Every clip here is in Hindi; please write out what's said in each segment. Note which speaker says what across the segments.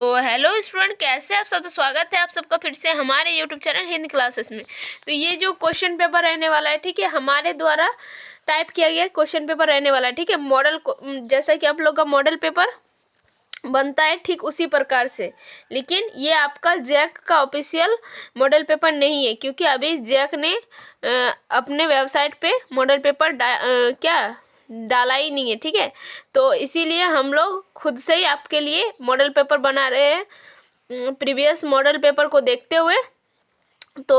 Speaker 1: तो हेलो स्टूडेंट, कैसे आप सब। तो स्वागत है आप सबका फिर से हमारे यूट्यूब चैनल हिंदी क्लासेस में। तो ये जो क्वेश्चन पेपर रहने वाला है, ठीक है, हमारे द्वारा टाइप किया गया क्वेश्चन पेपर रहने वाला है, ठीक है। मॉडल को जैसा कि आप लोग का मॉडल पेपर बनता है ठीक उसी प्रकार से, लेकिन ये आपका जैक का ऑफिशियल मॉडल पेपर नहीं है, क्योंकि अभी जैक ने अपने वेबसाइट पे मॉडल पेपर क्या डाला ही नहीं है, ठीक है। तो इसीलिए हम लोग खुद से ही आपके लिए मॉडल पेपर बना रहे हैं, प्रीवियस मॉडल पेपर को देखते हुए। तो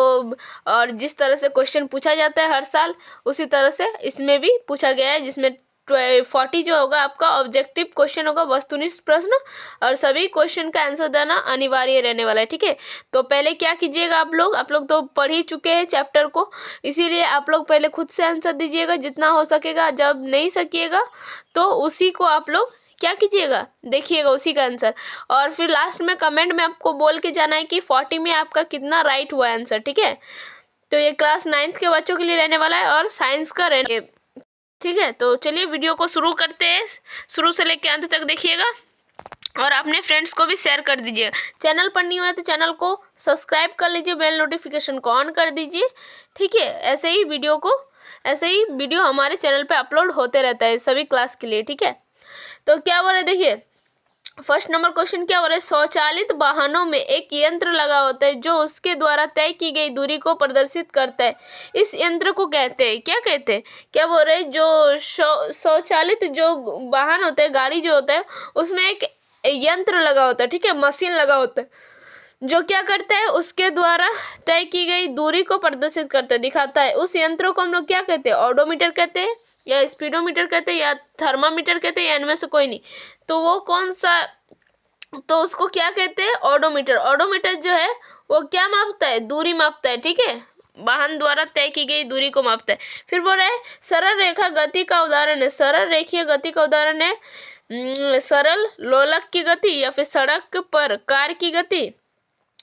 Speaker 1: और जिस तरह से क्वेश्चन पूछा जाता है हर साल, उसी तरह से इसमें भी पूछा गया है, जिसमें 40 जो होगा आपका ऑब्जेक्टिव क्वेश्चन होगा, वस्तुनिष्ठ प्रश्न, और सभी क्वेश्चन का आंसर देना अनिवार्य रहने वाला है, ठीक है। तो पहले क्या कीजिएगा, आप लोग तो पढ़ ही चुके हैं चैप्टर को, इसीलिए आप लोग पहले खुद से आंसर दीजिएगा जितना हो सकेगा। जब नहीं सकिएगा तो उसी को आप लोग क्या कीजिएगा, देखिएगा उसी का आंसर, और फिर लास्ट में कमेंट में आपको बोल के जाना है कि 40 में आपका कितना राइट हुआ आंसर, ठीक है। तो ये क्लास 9th के बच्चों के लिए रहने वाला है और साइंस का रहने, ठीक है। तो चलिए वीडियो को शुरू करते हैं, शुरू से लेकर अंत तक देखिएगा और अपने फ्रेंड्स को भी शेयर कर दीजिए। चैनल पर नहीं हुआ तो चैनल को सब्सक्राइब कर लीजिए, बेल नोटिफिकेशन को ऑन कर दीजिए, ठीक है। ऐसे ही वीडियो हमारे चैनल पे अपलोड होते रहता है सभी क्लास के लिए, ठीक है। तो क्या हो रहा है, देखिए फर्स्ट नंबर क्वेश्चन क्या हो रहा है। स्वचालित वाहनों में एक यंत्र लगा होता है जो उसके द्वारा तय की गई दूरी को प्रदर्शित करता है। इस यंत्र को कहते हैं, क्या कहते हैं, क्या बोल रहे हैं, जो स्वचालित जो वाहन होता है, गाड़ी जो होता है, उसमें एक यंत्र लगा होता है, ठीक है, मशीन लगा होता है, जो क्या करता है, उसके द्वारा तय की गई दूरी को प्रदर्शित करता है, दिखाता है। उस यंत्र को हम लोग क्या कहते हैं, ऑडोमीटर कहते हैं, या स्पीडोमीटर कहते हैं, या थर्मामीटर कहते हैं, या इनमें से कोई नहीं। तो वो कौन सा, तो उसको क्या कहते हैं, ऑडोमीटर। ऑडोमीटर जो है वो क्या मापता है, दूरी मापता है, ठीक है, वाहन द्वारा तय की गई दूरी को मापता है। फिर बोल रहा है सरल रेखा गति का उदाहरण है, सरल रेखीय गति का उदाहरण है सरल लोलक की गति, या फिर सड़क पर कार की गति,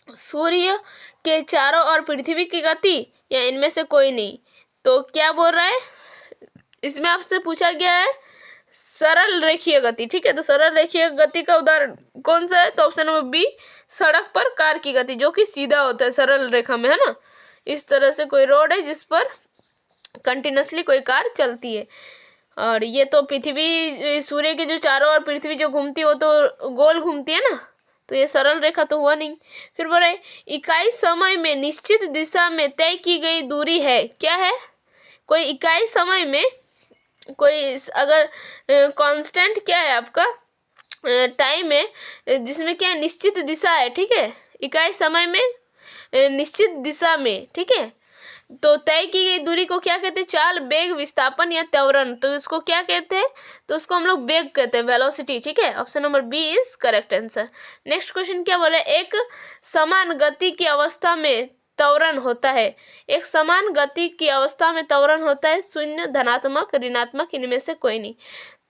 Speaker 1: सूर्य के चारों ओर पृथ्वी की गति, या इनमें से कोई नहीं। तो क्या बोल रहा है, इसमें आपसे पूछा गया है सरल रेखीय गति, ठीक है। तो सरल रेखीय गति का उदाहरण कौन सा है, तो ऑप्शन नंबर बी, सड़क पर कार की गति, जो कि सीधा होता है सरल रेखा में, है ना। इस तरह से कोई रोड है जिस पर कंटिन्यूसली कोई कार चलती है, और ये तो पृथ्वी सूर्य के जो चारों ओर पृथ्वी जो घूमती है वो तो गोल घूमती है ना, तो ये सरल रेखा तो हुआ नहीं। फिर बोल रहे इकाई समय में निश्चित दिशा में तय की गई दूरी है, क्या है, कोई इकाई समय में, कोई अगर कांस्टेंट क्या है आपका टाइम है, जिसमें क्या निश्चित दिशा है, ठीक है, इकाई समय में निश्चित दिशा में, ठीक है। तो तय की गई दूरी को क्या कहते हैं, चाल, वेग, विस्थापन या त्वरण। तो इसको क्या कहते हैं, तो उसको हम लोग वेग कहते हैं, वेलोसिटी, ठीक है। Option number B is correct answer. Next question क्या बोला, एक समान गति की अवस्था में त्वरण होता है, एक समान गति की अवस्था में त्वरण होता है, शून्य, धनात्मक, ऋणात्मक, इनमें से कोई नहीं।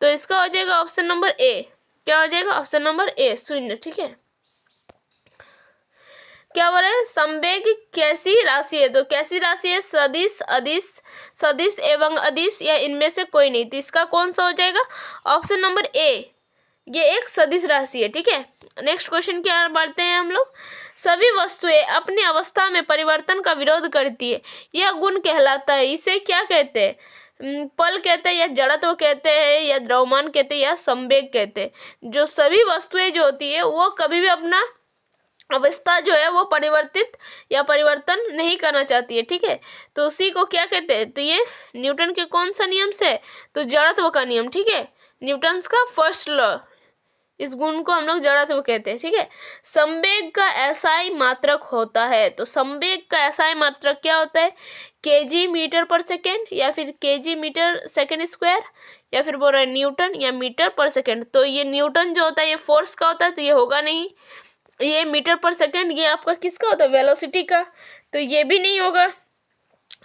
Speaker 1: तो इसका हो जाएगा ऑप्शन नंबर ए, क्या हो जाएगा, ऑप्शन नंबर ए, शून्य, ठीक है। क्या बोल रहे हैं, संवेग कैसी राशि है, तो कैसी राशि है, सदिश, अदिश, सदिश एवं अदिश, या इनमें से कोई नहीं। तो इसका कौन सा हो जाएगा, ऑप्शन नंबर ए, ये एक सदिश राशि है, ठीक है। नेक्स्ट क्वेश्चन क्या बढ़ते हैं हम लोग, सभी वस्तुएं अपनी अवस्था में परिवर्तन का विरोध करती है, यह गुण कहलाता है, इसे क्या कहते हैं, पल कहते हैं, या जड़त्व कहते हैं, या द्रव्यमान कहते हैं, या संवेग कहते हैं। जो सभी वस्तुएं जो होती है वो कभी भी अपना अवस्था जो है वो परिवर्तित या परिवर्तन नहीं करना चाहती है, ठीक है। तो उसी को क्या कहते हैं, तो ये न्यूटन के कौन सा नियम से, तो जड़त्व का नियम, ठीक है, न्यूटन का फर्स्ट लॉ, इस गुण को हम लोग जड़त्व कहते हैं, ठीक है। संवेग का एसआई मात्रक होता है, तो संवेग का एसआई मात्रक क्या होता है, केजी मीटर पर सेकेंड, या फिर केजी मीटर सेकेंड स्क्वायर, या फिर बोल रहा है न्यूटन या मीटर पर सेकेंड। तो ये न्यूटन जो होता है ये फोर्स का होता है, तो ये होगा नहीं। ये मीटर पर सेकेंड ये आपका किसका होता है, वेलोसिटी का, तो ये भी नहीं होगा।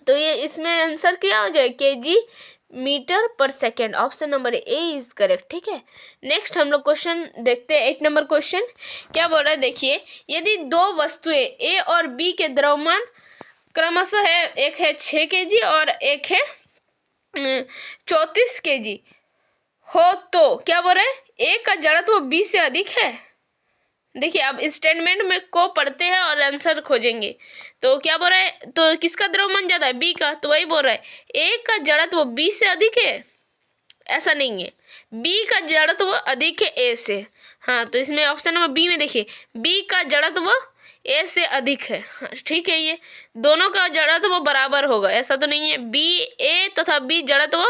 Speaker 1: तो ये इसमें आंसर क्या हो जाए, केजी मीटर पर second, option number A is correct, ठीक है। नेक्स्ट हम लोग क्वेश्चन देखते हैं, 8 नंबर क्वेश्चन क्या बोल रहा है, देखिए यदि दो वस्तुएं ए और बी के द्रव्यमान क्रमशः है, एक है 6 kg और एक है 34 kg हो, तो क्या बोल रहा है, ए का जड़त्व बी से अधिक है, देखिए अब स्टेटमेंट में को पढ़ते हैं और आंसर खोजेंगे। तो क्या बोल रहा है, तो किसका द्रव्यमान ज्यादा है, बी का। तो वही बोल रहा है ए का जड़त्व बी से अधिक है, ऐसा नहीं है, बी का जड़त्व अधिक है ए से। हाँ, तो इसमें ऑप्शन नंबर बी में देखिए बी का जड़त्व ए से अधिक है। हाँ, ठीक है, ये दोनों का जड़त्व बराबर होगा, ऐसा तो नहीं है बी ए तथा बी जड़त्व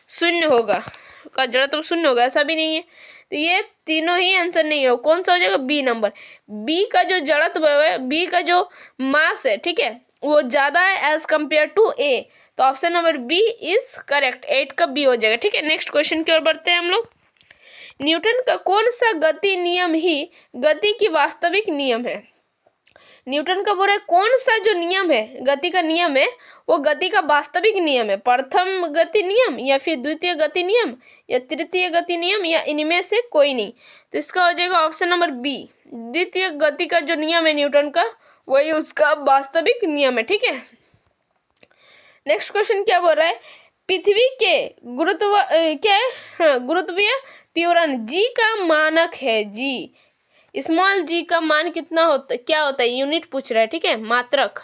Speaker 1: शून्य होगा, का जड़त्व शून्य होगा, ऐसा भी नहीं है। तो ये तीनों ही आंसर नहीं हो, कौन सा हो जाएगा, बी नंबर। बी का जो जड़त्व है, बी का जो मास है, ठीक है, वो ज्यादा है एज कंपेयर टू ए। तो option number B is correct, 8 का बी हो जाएगा। ठीक है, नेक्स्ट क्वेश्चन की ओर बढ़ते हैं हम लोग। न्यूटन का कौन सा गति नियम ही गति की वास्तविक नियम है। न्यूटन का बोल रहा है कौन सा जो नियम है, गति का नियम है, वो गति का वास्तविक नियम है। प्रथम गति नियम या फिर द्वितीय गति नियम या तृतीय गति नियम या इनमें से कोई नहीं। तो इसका हो जाएगा ऑप्शन नंबर बी, द्वितीय गति का जो नियम है न्यूटन का, वही उसका वास्तविक नियम है। ठीक है, नेक्स्ट क्वेश्चन क्या बोल रहा है, पृथ्वी के गुरुत्व क्या है, हाँ, गुरुत्वीय त्वरण जी का मानक है। जी, स्मॉल जी का मान कितना होता, क्या होता है, यूनिट पूछ रहा है। ठीक है, मात्रक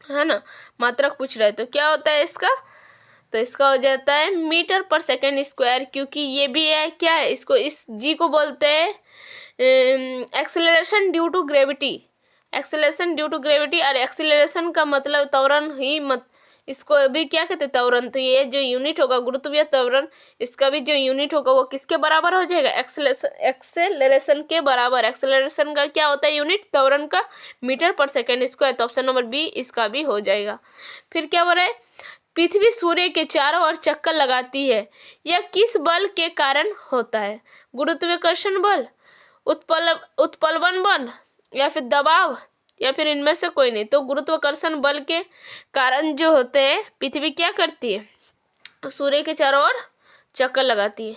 Speaker 1: है ना, मात्रक पूछ रहा है। तो क्या होता है इसका, तो इसका हो जाता है मीटर पर सेकेंड स्क्वायर, क्योंकि ये भी है क्या है, इसको इस जी को बोलते हैं acceleration due to gravity. Acceleration due to gravity, और एक्सेलरेशन का मतलब त्वरण ही इसको भी क्या कहते हैं, त्वरण। तो ये जो यूनिट होगा गुरुत्वीय त्वरण, इसका भी जो यूनिट होगा वो किसके बराबर हो जाएगा, एक्सेलरेशन के बराबर। एक्सेलरेशन का क्या होता है यूनिट, त्वरण का, मीटर पर सेकेंड स्क्वायर। तो ऑप्शन नंबर बी इसका भी हो जाएगा। फिर क्या बोल रहा है, पृथ्वी सूर्य के चारों ओर चक्कर लगाती है, यह किस बल के कारण होता है। गुरुत्वाकर्षण बल, उत्प्लवन बल, या फिर दबाव, या फिर इनमें से कोई नहीं। तो गुरुत्वाकर्षण बल के कारण जो होते हैं पृथ्वी क्या करती है, तो सूर्य के चारों ओर चक्कर लगाती है।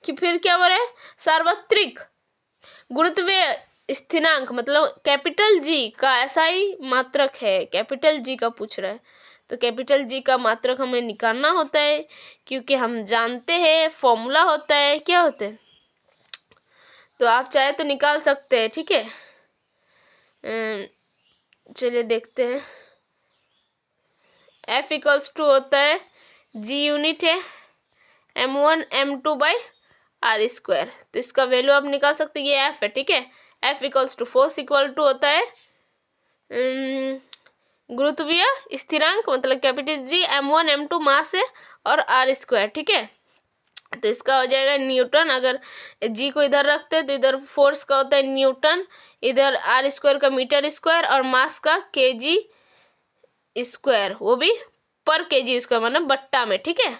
Speaker 1: कि फिर क्या बोल रहे हैं, सार्वत्रिक गुरुत्वीय स्थिरांक मतलब कैपिटल जी का ऐसा ही मात्रक है, कैपिटल जी का पूछ रहा है। तो कैपिटल जी का मात्रक हमें निकालना होता है, क्योंकि हम जानते हैं फॉर्मूला होता है, क्या होता है, तो आप चाहे तो निकाल सकते हैं। ठीक है, चलिए देखते हैं। F इक्वल्स टू होता है, जी यूनिट है, m1 m2 by are square. तो इसका वैल्यू आप निकाल सकते हैं, ये F है। ठीक है, F equals to force equal to होता है गुरुत्वीय स्थिरांक मतलब कैपिटल जी, m1 m2 मास है और आर स्क्वायर। ठीक है, तो इसका हो जाएगा न्यूटन। अगर जी को इधर रखते हैं तो इधर फोर्स का होता है न्यूटन, इधर आर स्क्वायर का मीटर स्क्वायर, और मास का केजी स्क्वायर, वो भी पर केजी स्क्वायर मतलब बट्टा में। ठीक है,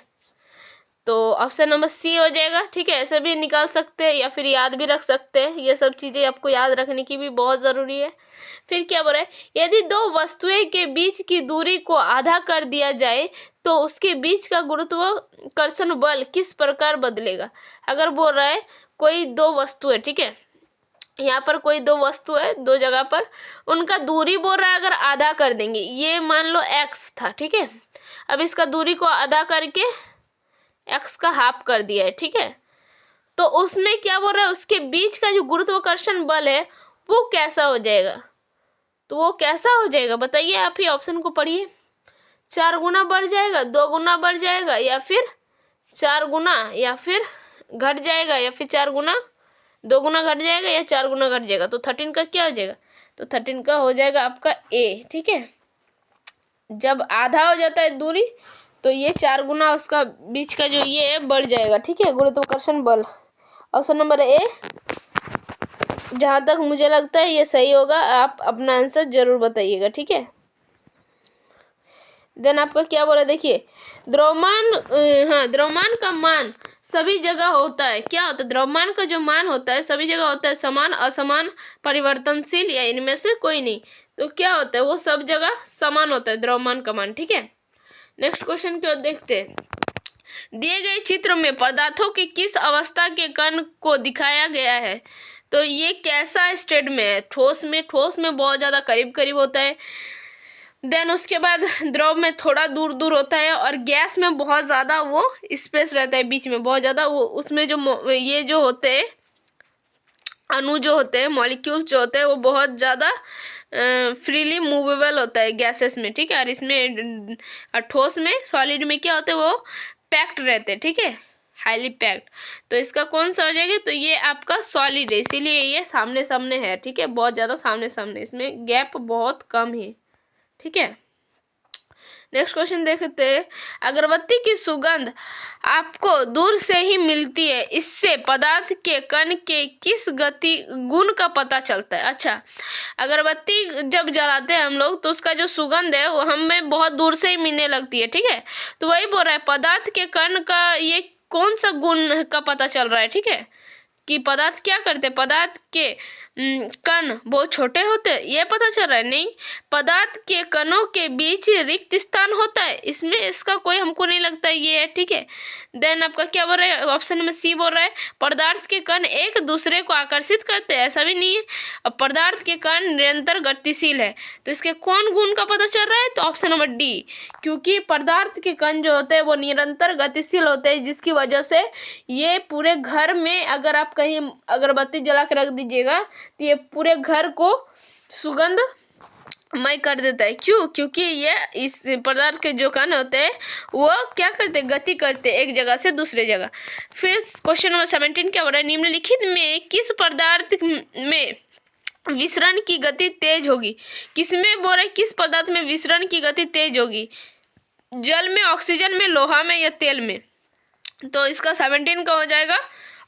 Speaker 1: तो ऑप्शन नंबर सी हो जाएगा। ठीक है, ऐसे भी निकाल सकते हैं या फिर याद भी रख सकते हैं, ये सब चीज़ें आपको याद रखने की भी बहुत ज़रूरी है। फिर क्या बोल रहा है, यदि दो वस्तुएं के बीच की दूरी को आधा कर दिया जाए तो उसके बीच का गुरुत्वाकर्षण बल किस प्रकार बदलेगा। अगर बोल रहा है कोई दो वस्तु है, ठीक है, यहाँ पर कोई दो वस्तु है दो जगह पर, उनका दूरी बोल रहा है अगर आधा कर देंगे, ये मान लो x था। ठीक है, अब इसका दूरी को आधा करके x का हाफ कर दिया है। ठीक है, तो उसमें क्या बोल रहा है, उसके बीच का जो गुरुत्वाकर्षण बल है वो कैसा हो जाएगा। तो वो कैसा हो जाएगा बताइए, आप ही ऑप्शन को पढ़िए। 4 गुना बढ़ जाएगा, 2 गुना बढ़ जाएगा, या फिर 4 गुना, या फिर घट जाएगा, या फिर 4 गुना 2 गुना घट जाएगा, या 4 गुना घट जाएगा। तो 13 का क्या हो जाएगा, तो 13 का हो जाएगा आपका ए। ठीक है, जब आधा हो जाता है दूरी तो ये 4 गुना उसका बीच का जो ये है बढ़ जाएगा। ठीक है, गुरुत्वाकर्षण बल ऑप्शन नंबर ए, जहाँ तक मुझे लगता है ये सही होगा। आप अपना आंसर जरूर बताइएगा। ठीक है, देन आपका क्या बोला, देखिए द्रव्यमान, हाँ, द्रव्यमान का मान सभी जगह होता है। क्या होता है, द्रव्यमान का जो मान होता है सभी जगह होता है समान, असमान, परिवर्तनशील, या इनमें से कोई नहीं। तो क्या होता है, वो सब जगह समान होता है द्रव्यमान का मान। ठीक है, नेक्स्ट क्वेश्चन को देखते हैं। दिए गए चित्र में पदार्थों की किस अवस्था के कण को दिखाया गया है। तो ये कैसा स्टेट में है, ठोस में, ठोस में बहुत ज़्यादा करीब करीब होता है, देन उसके बाद द्रव में थोड़ा दूर दूर होता है, और गैस में बहुत ज़्यादा वो स्पेस रहता है बीच में बहुत ज़्यादा, वो उसमें जो ये जो होते हैं अणु जो होते हैं, मॉलिक्यूल्स जो होते हैं, वो बहुत ज़्यादा फ्रीली मूवेबल होता है गैसेस में, ठीक है। और इसमें ठोस में, सॉलिड में क्या होते हैं, वो पैक्ड रहते हैं, ठीक है, हाईली पैक्ड। तो इसका कौन सा हो जाएगा, तो ये आपका सॉलिड है, इसीलिए ये सामने सामने है, ठीक है, बहुत ज़्यादा सामने सामने, इसमें गैप बहुत कम है, ठीक है। नेक्स्ट क्वेश्चन देखते हैं। अगरबत्ती की सुगंध आपको दूर से ही मिलती है, इससे पदार्थ के कण के किस गति गुण का पता चलता है। अच्छा, अगरबत्ती जब जलाते हैं हम लोग, तो उसका जो सुगंध है वो हमें बहुत दूर से ही मिलने लगती है, ठीक है। तो वही बोल रहा है पदार्थ के कण का ये कौन सा गुण का पता चल रहा है, ठीक है, कि पदार्थ क्या करते हैं, पदार्थ के कण बहुत छोटे होते हैं, ये पता चल रहा है। नहीं, पदार्थ के कणों के बीच रिक्त स्थान होता है, इसमें इसका कोई हमको नहीं लगता है ये है, ठीक है। देन आपका क्या बोल रहा है, ऑप्शन नंबर सी बोल रहा है पदार्थ के कण एक दूसरे को आकर्षित करते हैं, ऐसा भी नहीं है। अब पदार्थ के कण निरंतर गतिशील है, तो इसके कौन गुण का पता चल रहा है, तो ऑप्शन नंबर डी, क्योंकि पदार्थ के कण जो होते हैं वो निरंतर गतिशील होते हैं, जिसकी वजह से ये पूरे घर में अगर आप कहीं अगरबत्ती जला के रख दीजिएगा तो ये पूरे घर को सुगंध मय कर देता है। क्यों, क्योंकि ये इस पदार्थ के जो कण होते हैं वो क्या करते हैं, गति करते हैं एक जगह से दूसरे जगह। फिर क्वेश्चन नंबर 17 क्या हो रहा है, निम्नलिखित में किस पदार्थ में विसरण की गति तेज होगी। किसमें बोल रहे, किस पदार्थ में विसरण की गति तेज होगी, जल में, ऑक्सीजन में, लोहा में या तेल में। तो इसका 17 का हो जाएगा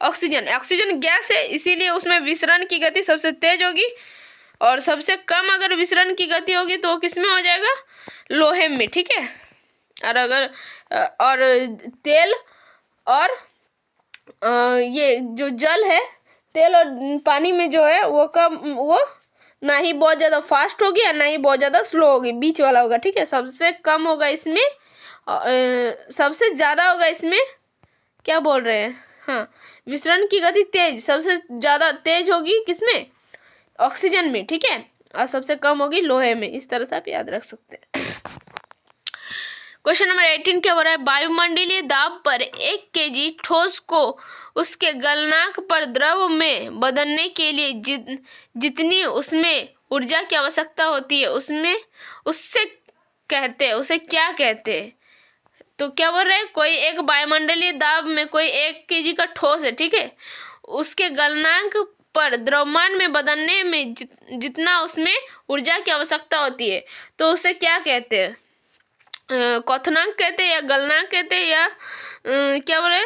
Speaker 1: ऑक्सीजन। ऑक्सीजन गैस है, इसीलिए उसमें विसरण की गति सबसे तेज होगी, और सबसे कम अगर विसरण की गति होगी तो किसमें हो जाएगा, लोहे में, ठीक है। और अगर और तेल और ये जो जल है, तेल और पानी में जो है वो कम, वो ना ही बहुत ज़्यादा फास्ट होगी और ना ही बहुत ज़्यादा स्लो होगी, बीच वाला होगा, ठीक है। सबसे कम होगा इसमें, सबसे ज़्यादा होगा इसमें, क्या बोल रहे हैं, हाँ, विसरण की गति तेज, सबसे ज़्यादा तेज होगी किसमें, ऑक्सीजन में, ठीक है, और सबसे कम होगी लोहे में। इस तरह से आप याद रख सकते हैं। क्वेश्चन नंबर 18 क्या हो रहा है, वायुमंडलीय दाब पर 1 kg ठोस को उसके गलनांक पर द्रव में बदलने के लिए जितनी उसमें ऊर्जा की आवश्यकता होती है, उससे क्या कहते हैं। तो क्या बोल रहे हैं, कोई एक वायुमंडलीय दाब में कोई 1 kg का ठोस है, ठीक है, उसके गलनांक पर द्रव्यमान में बदलने में जितना उसमें ऊर्जा की आवश्यकता होती है, तो उसे क्या कहते हैं, क्वथनांक कहते हैं या गलनांक कहते हैं या क्या बोल रहे,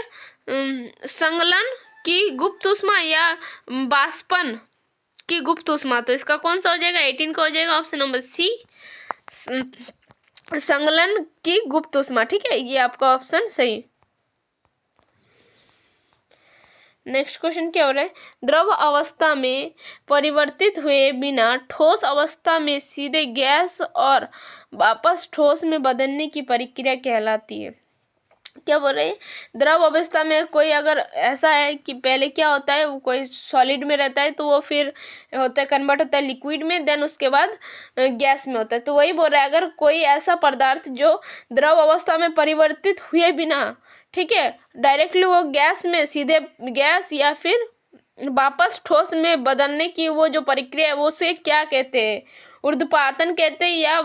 Speaker 1: संगलन की गुप्त ऊष्मा या बाष्पन की गुप्त ऊष्मा। तो इसका कौन सा हो जाएगा, 18 का हो जाएगा ऑप्शन नंबर सी, संगलन की गुप्त ऊष्मा, ठीक है, ये आपका ऑप्शन सही। नेक्स्ट क्वेश्चन क्या हो रहा है, द्रव अवस्था में परिवर्तित हुए बिना ठोस अवस्था में सीधे गैस और वापस ठोस में बदलने की प्रक्रिया कहलाती है। क्या बोल रहे हैं, द्रव अवस्था में कोई अगर ऐसा है कि पहले क्या होता है, वो कोई सॉलिड में रहता है, तो वो फिर होता है कन्वर्ट होता है लिक्विड में, देन उसके बाद गैस में होता है। तो वही बोल रहा है, अगर कोई ऐसा पदार्थ जो द्रव अवस्था में परिवर्तित हुए बिना, ठीक है, डायरेक्टली वो गैस में, सीधे गैस या फिर वापस ठोस में बदलने की वो जो प्रक्रिया है, वो उसे क्या कहते हैं, ऊर्ध्वपातन कहते हैं या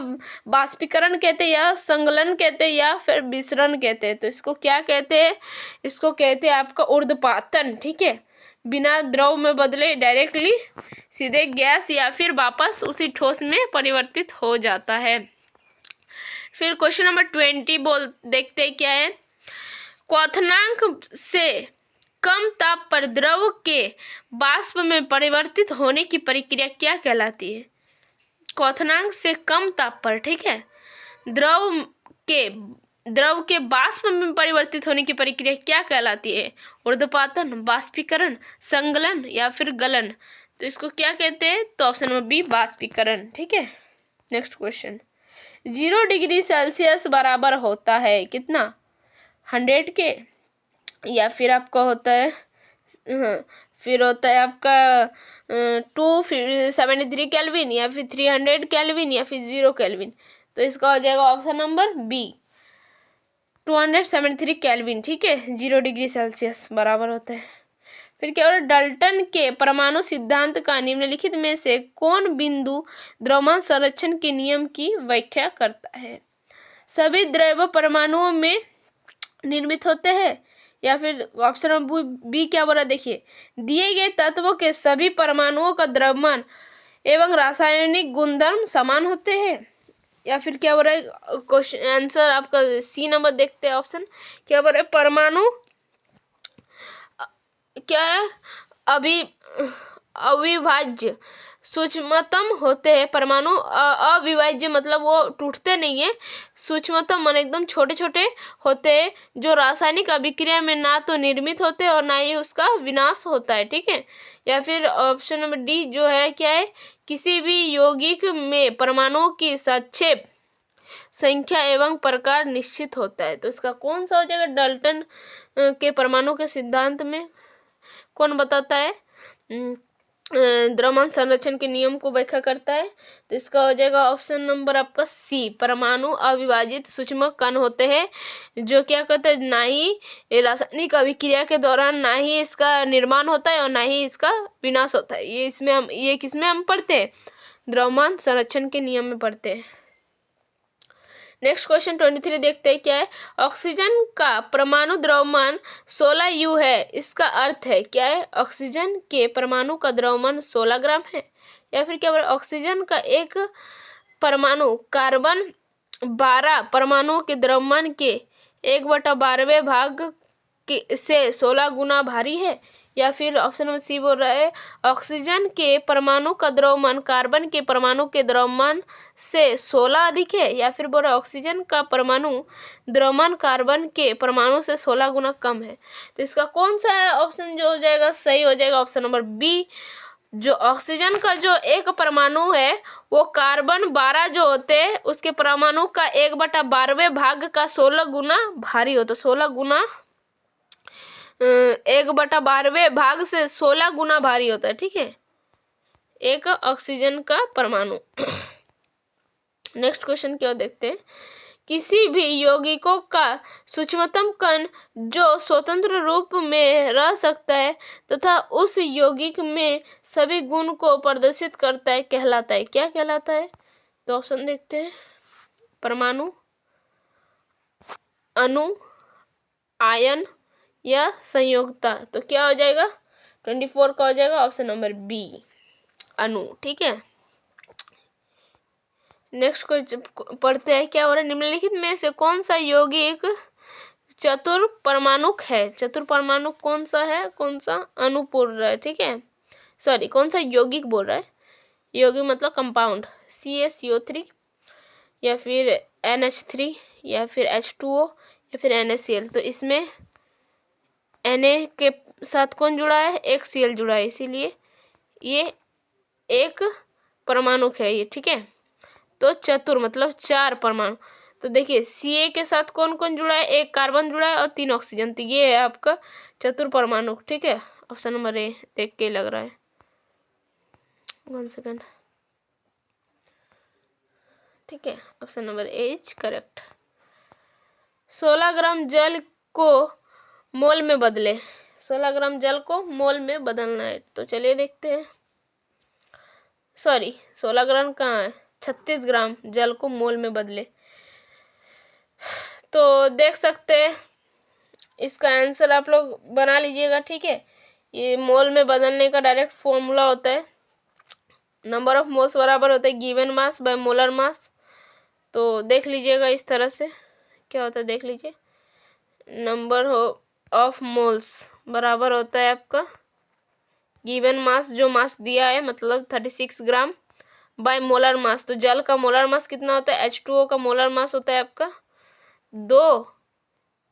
Speaker 1: बाष्पीकरण कहते हैं या संगलन कहते हैं या फिर विसरण कहते हैं। तो इसको क्या कहते हैं, इसको कहते हैं आपका ऊर्ध्वपातन, ठीक है, बिना द्रव में बदले डायरेक्टली सीधे गैस या फिर वापस उसी ठोस में परिवर्तित हो जाता है। फिर क्वेश्चन नंबर 20 देखते हैं क्या है, क्वथनांक से कम ताप पर द्रव के वाष्प में परिवर्तित होने की प्रक्रिया क्या कहलाती है। क्वथनांक से कम ताप पर, ठीक है, द्रव के वाष्प में परिवर्तित होने की प्रक्रिया क्या कहलाती है, ऊर्ध्वपातन, बाष्पीकरण, संगलन या फिर गलन। तो इसको क्या कहते हैं, तो ऑप्शन नंबर बी, बाष्पीकरण, ठीक है। नेक्स्ट क्वेश्चन, 0 डिग्री सेल्सियस बराबर होता है कितना, 100 के, या फिर आपका होता है फिर होता है आपका 273 केल्विन या फिर 300 केल्विन या फिर 0 केल्विन। तो इसका हो जाएगा ऑप्शन नंबर बी, 273 केल्विन, ठीक है, 0 डिग्री सेल्सियस बराबर होता है। फिर क्या हो रहा है, डाल्टन के परमाणु सिद्धांत का निम्नलिखित में से कौन बिंदु द्रव्यमान संरक्षण के नियम की व्याख्या करता है? सभी द्रव्य परमाणुओं में निर्मित होते हैं, या फिर ऑप्शन नंबर बी क्या बोला, देखिए, दिए गए तत्वों के सभी परमाणुओं का द्रव्यमान एवं रासायनिक गुणधर्म समान होते हैं, या फिर क्या बोल रहा है, क्वेश्चन आंसर आपका सी नंबर देखते हैं ऑप्शन, क्या बोल रहे, परमाणु क्या है, अविभाज्य सूक्ष्मतम होते हैं। परमाणु अविभाज्य मतलब वो टूटते नहीं है, सूक्ष्मतम मन एकदम छोटे छोटे होते हैं, जो रासायनिक अभिक्रिया में ना तो निर्मित होते हैं और ना ही उसका विनाश होता है, ठीक है। या फिर ऑप्शन नंबर डी जो है क्या है, किसी भी यौगिक में परमाणुओं की संक्षेप संख्या एवं प्रकार निश्चित होता है। तो इसका कौन सा हो जाएगा, डाल्टन के परमाणु के सिद्धांत में कौन बताता है, द्रव्यमान संरक्षण के नियम को व्याख्या करता है। तो इसका हो जाएगा ऑप्शन नंबर आपका सी, परमाणु अविभाजित सूक्ष्म कण होते हैं, जो क्या कहते हैं, ना ही रासायनिक अभिक्रिया के दौरान ना ही इसका निर्माण होता है और ना ही इसका विनाश होता है। ये किसमें हम पढ़ते हैं, द्रव्यमान संरक्षण के नियम में पढ़ते हैं। नेक्स्ट क्वेश्चन 23 देखते हैं क्या है, ऑक्सीजन का परमाणु द्रव्यमान 16 U है, इसका अर्थ है क्या है, ऑक्सीजन के परमाणु का द्रव्यमान 16 ग्राम है। या फिर क्या बोला, ऑक्सीजन का एक परमाणु कार्बन 12 परमाणुओं के द्रव्यमान के 1/12वें भाग से 16 गुना भारी है। या फिर ऑप्शन नंबर सी बोल रहा है, ऑक्सीजन के परमाणु का द्रव्यमान कार्बन के परमाणु के द्रव्यमान से 16 अधिक है। या फिर बोल रहा है, ऑक्सीजन का परमाणु द्रव्यमान कार्बन के परमाणु से 16 गुना कम है। तो इसका कौन सा ऑप्शन जो हो जाएगा, सही हो जाएगा ऑप्शन नंबर बी, जो ऑक्सीजन का जो एक परमाणु है वो कार्बन 12 जो होते हैं उसके परमाणु का 1/12वें भाग का 16 गुना भारी होता है। 16 गुना 1/12वें भाग से 16 गुना भारी होता है, ठीक है, एक ऑक्सीजन का परमाणु। नेक्स्ट क्वेश्चन क्या देखते हैं, किसी भी यौगिकों का सूक्ष्मतम कण जो स्वतंत्र रूप में रह सकता है तथा उस यौगिक में सभी गुण को प्रदर्शित करता है कहलाता है, क्या कहलाता है? तो ऑप्शन देखते हैं, परमाणु, अणु, आयन या संयोगता। तो क्या हो जाएगा, 24 का हो जाएगा ऑप्शन नंबर बी, अणु, ठीक है। नेक्स्ट को पढ़ते हैं क्या हो रहा है, निम्नलिखित में से कौन सा यौगिक चतुर्परमाणुक है? चतुर्परमाणुक कौन सा है, कौन सा अणु बोल रहा है, ठीक है, सॉरी कौन सा यौगिक बोल रहा है, यौगिक मतलब कंपाउंड, CaCO3 या फिर NH3 या फिर H2O या फिर NaCl। तो इसमें Na के साथ कौन जुड़ा है, एक Cl जुड़ा है, इसीलिए ये एक परमाणु है ये, ठीक है। तो चतुर मतलब 4 परमाणु। तो देखिए Ca के साथ कौन कौन जुड़ा है, एक कार्बन जुड़ा है और 3 ऑक्सीजन। तो ये है आपका चतुर परमाणु, ठीक है। ऑप्शन नंबर ए देख के लग रहा है, 1 सेकंड, ठीक है, option number A is correct. 16 ग्राम जल को मोल में बदले, 16 ग्राम जल को मोल में बदलना है। तो चलिए देखते हैं, सॉरी 16 ग्राम कहाँ है, 36 ग्राम जल को मोल में बदले। तो देख सकते हैं इसका आंसर आप लोग बना लीजिएगा, ठीक है। ये मोल में बदलने का डायरेक्ट फॉर्मूला होता है, नंबर ऑफ मोल्स बराबर होता है given mass by molar mass. तो देख लीजिएगा इस तरह से क्या होता है, देख लीजिए, नंबर ऑफ मोल्स बराबर होता है आपका गिवन मास, जो मास दिया है मतलब 36 ग्राम, बाय मोलर मास। तो जल का मोलर मास कितना होता है, H2O का मोलर मास होता है आपका 2,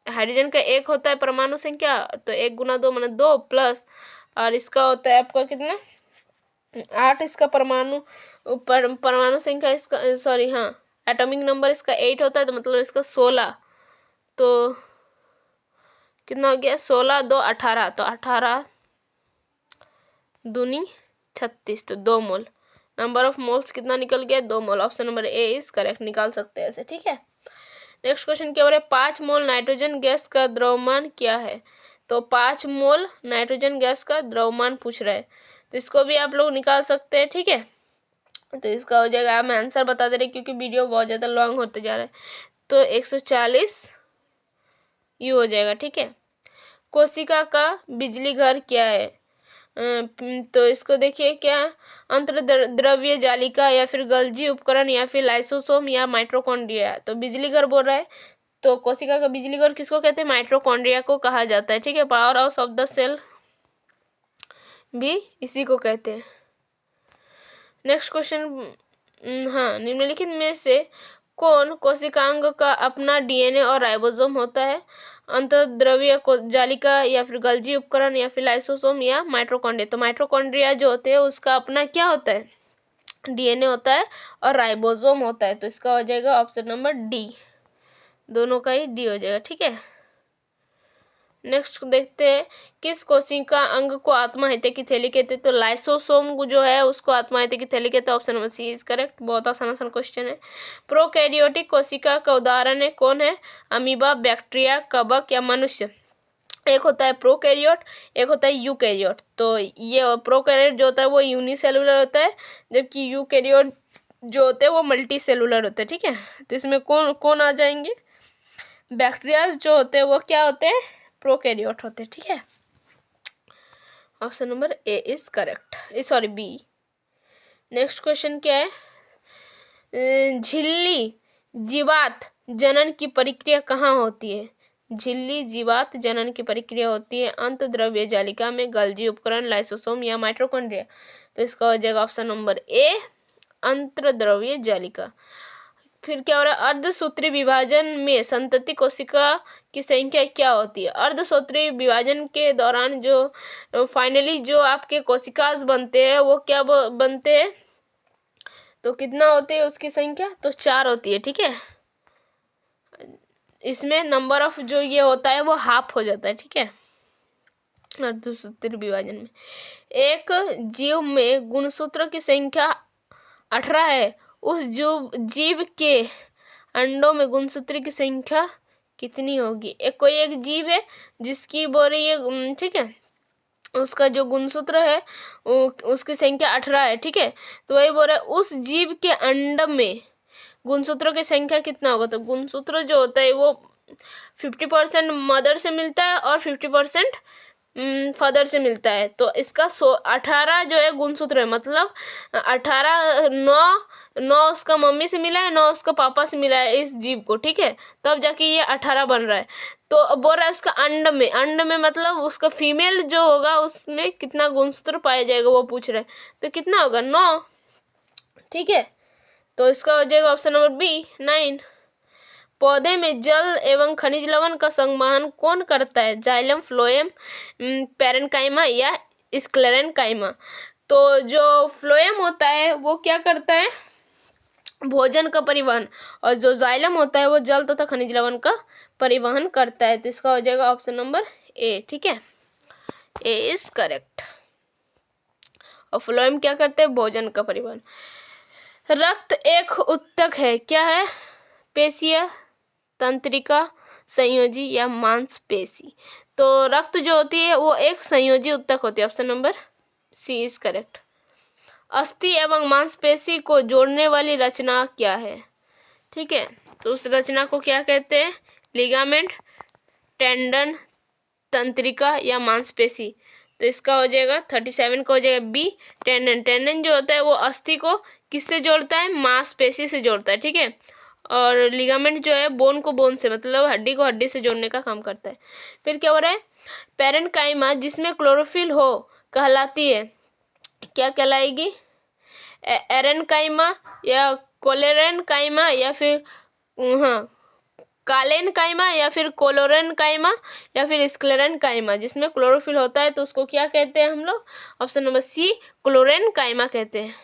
Speaker 1: हाइड्रोजन का 1 होता है परमाणु संख्या, तो 1 गुना 2 माने 2 प्लस, और इसका होता है आपका कितना 8, इसका परमाणु संख्या इसका सॉरी हाँ एटॉमिक नंबर इसका 8 होता है, तो मतलब इसका 16। तो कितना हो गया, 16 2 18, तो 18 दूनी 36, तो 2 मोल। नंबर ऑफ मोल्स कितना निकल गया, 2 mole. Option number A is correct, निकाल सकते हैं ऐसे, ठीक है। नेक्स्ट क्वेश्चन क्या हो रहा है, 5 मोल नाइट्रोजन गैस का द्रव्यमान क्या है? तो 5 मोल नाइट्रोजन गैस का द्रव्यमान पूछ रहा है, तो इसको भी आप लोग निकाल सकते हैं। ठीक है, तो इसका हो जाएगा, मैं आंसर बता दे रहे क्योंकि वीडियो बहुत ज़्यादा लॉन्ग होते जा रहा है, तो 140 यू हो जाएगा। ठीक है, कोशिका का बिजली घर क्या है? तो इसको देखिए, क्या अंतर्द्रव्य जालिका या फिर गल्जी उपकरण या फिर लाइसोसोम या माइटोकॉन्ड्रिया। तो बिजली घर बोल रहा है, तो कोशिका का बिजली घर किसको कहते हैं? माइटोकॉन्ड्रिया को कहा जाता है। ठीक है, power house of the cell भी इसी को कहते हैं। नेक्स्ट क्वेश्चन, हाँ, निम्नलिखित में से कौन कोशिकांग का अपना डीएनए और राइबोसोम होता है? अंतर्द्रव्य जालिका या फिर गल्जी उपकरण या फिर लाइसोसोम या माइटोकॉन्ड्रिया। तो माइटोकॉन्ड्रिया जो होते हैं उसका अपना क्या होता है? डीएनए होता है और राइबोसोम होता है। तो इसका हो जाएगा ऑप्शन नंबर डी, दोनों का ही डी हो जाएगा। ठीक है, नेक्स्ट देखते हैं, किस कोशिका अंग को आत्महत्या की थैली कहते हैं? तो लाइसोसोम को जो है उसको आत्महत्या की थैली कहते हैं। Option number C is correct. बहुत आसान क्वेश्चन है। प्रोकैरियोटिक कोशिका का उदाहरण है कौन है? अमीबा, बैक्टीरिया, कवक या मनुष्य। एक होता है प्रोकैरियोट, एक होता है यूकैरियोट। तो ये प्रोकैरियोट जो होता है वो यूनिसेलुलर होता है, जबकि यूकैरियोट जो होते हैं वो मल्टी सेलुलर होते हैं। ठीक है, तो इसमें कौन कौन आ जाएंगे? बैक्टीरिया जो होते हैं वो क्या होते हैं? प्रोकैरियोट होते हैं। ठीक है, option number A is correct, sorry B. Next question क्या है? झिल्ली जीवात जनन की प्रक्रिया कहाँ होती है? झिल्ली जीवात जनन की प्रक्रिया होती है अंतर्द्रव्य जालिका में, गल्जी उपकरण, लाइसोसोम या माइटोकॉन्ड्रिया। तो इसका हो जाएगा ऑप्शन नंबर ए, अंतर्द्रव्य जालिका। फिर क्या हो रहा है? अर्धसूत्री विभाजन में संतति कोशिका की संख्या क्या होती है? अर्धसूत्री विभाजन के दौरान जो फाइनली जो आपके कोशिकाज बनते हैं वो क्या बनते हैं? तो कितना होते हैं उसकी संख्या? तो 4 होती है। ठीक है, इसमें नंबर ऑफ जो ये होता है वो हाफ हो जाता है। ठीक है, अर्धसूत्री विभाजन में एक जीव में गुणसूत्र की संख्या 18 है, उस जीव के अंडों में गुणसूत्र की संख्या कितनी होगी? कोई एक जीव है जिसकी बोल रही है, ठीक है, उसका जो गुणसूत्र है उसकी संख्या 18 है। ठीक है, तो वही बोल रहा है उस जीव के अंड में गुणसूत्रों की संख्या कितना होगा? तो गुणसूत्र जो होता है वो 50% मदर से मिलता है और 50% फादर से मिलता है। तो इसका 18 जो है गुणसूत्र है, मतलब 18 9 उसका मम्मी से मिला है, 9 उसका पापा से मिला है इस जीव को। ठीक है, तब जाके ये 18 बन रहा है। तो बोल रहा है उसका अंड में मतलब उसका फीमेल जो होगा उसमें कितना गुणसूत्र पाया जाएगा वो पूछ रहे हैं। तो कितना होगा? 9। ठीक है, तो इसका हो जाएगा ऑप्शन नंबर बी 9। पौधे में जल एवं खनिज लवण का संवहन कौन करता है? जाइलम, फ्लोएम, पैरेन्काइमा या स्क्लेरेन्काइमा। तो जो फ्लोएम होता है वो क्या करता है? भोजन का परिवहन, और जो जाइलम होता है वो जल तथा खनिज लवण का परिवहन करता है। तो इसका हो जाएगा ऑप्शन नंबर ए। ठीक है, ए इज करेक्ट। और फ्लोएम क्या करते हैं? भोजन का परिवहन। रक्त एक उत्तक है, क्या है? पेशीय, तंत्रिका, संयोजी या मांसपेशी। तो रक्त जो होती है वो एक संयोजी उत्तक होती है। Option number C is correct. अस्थि एवं मांसपेशी को जोड़ने वाली रचना क्या है? ठीक है, तो उस रचना को क्या कहते हैं? लिगामेंट, टेंडन, तंत्रिका या मांसपेशी। तो इसका हो जाएगा 37 का हो जाएगा बी, टेंडन। टेंडन जो होता है वो अस्थि को किससे जोड़ता है? मांसपेशी से जोड़ता है। ठीक है, और लिगामेंट जो है बोन को बोन से, मतलब हड्डी को हड्डी से जोड़ने का काम करता है। फिर क्या हो रहा है? पैरेन्काइमा जिसमें क्लोरोफिल हो कहलाती है, क्या कहलाएगी? एरेन्काइमा या कोलेरेन्काइमा या फिर कालेन्काइमा या फिर कोलोरेन्काइमा या फिर स्क्लेरेन्काइमा। जिसमें क्लोरोफिल होता है तो उसको क्या कहते हैं हम लोग? ऑप्शन नंबर सी, क्लोरेन्काइमा कहते हैं।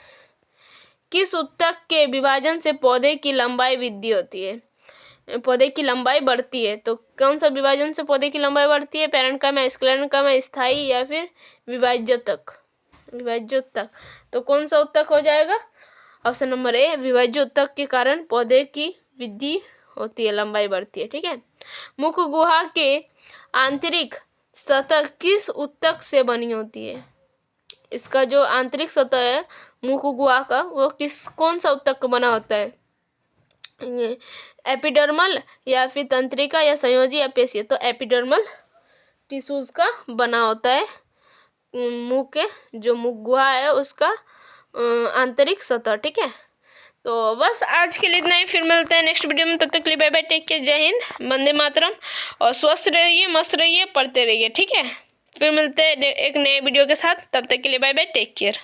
Speaker 1: किस उत्तक के विभाजन से पौधे की लंबाई वृद्धि होती है? पौधे की लंबाई बढ़ती है। तो कौन सा विभाजन से पौधे की लंबाई बढ़ती है? पैरेन्काइमा, स्क्लेरेन्काइमा, स्थायी या फिर विभाज्योतक? विभाज्योतक। तो कौन सा उत्तक हो जाएगा? ऑप्शन नंबर ए, विभाज्योतक के कारण पौधे की वृद्धि होती है, लंबाई बढ़ती है। ठीक है, मुख गुहा के आंतरिक सतह किस ऊतक से बनी होती है? इसका जो आंतरिक सतह है मुख गुहा का, वो कौन सा ऊतक का बना होता है? एपिडर्मल या फिर तंत्रिका या संयोजी या पेशीय? तो एपिडर्मल टिश्यूज का बना होता है मुंह के, जो मुख गुहा है उसका आंतरिक सतह। ठीक है, तो बस आज के लिए इतना ही, फिर मिलते हैं नेक्स्ट वीडियो में। तब तक के लिए बाय बाय, टेक केयर, जय हिंद, वंदे मातरम, और स्वस्थ रहिए, मस्त रहिए, पढ़ते रहिए। ठीक है, फिर मिलते हैं एक नए वीडियो के साथ, तब तक के लिए बाय बाय, टेक केयर।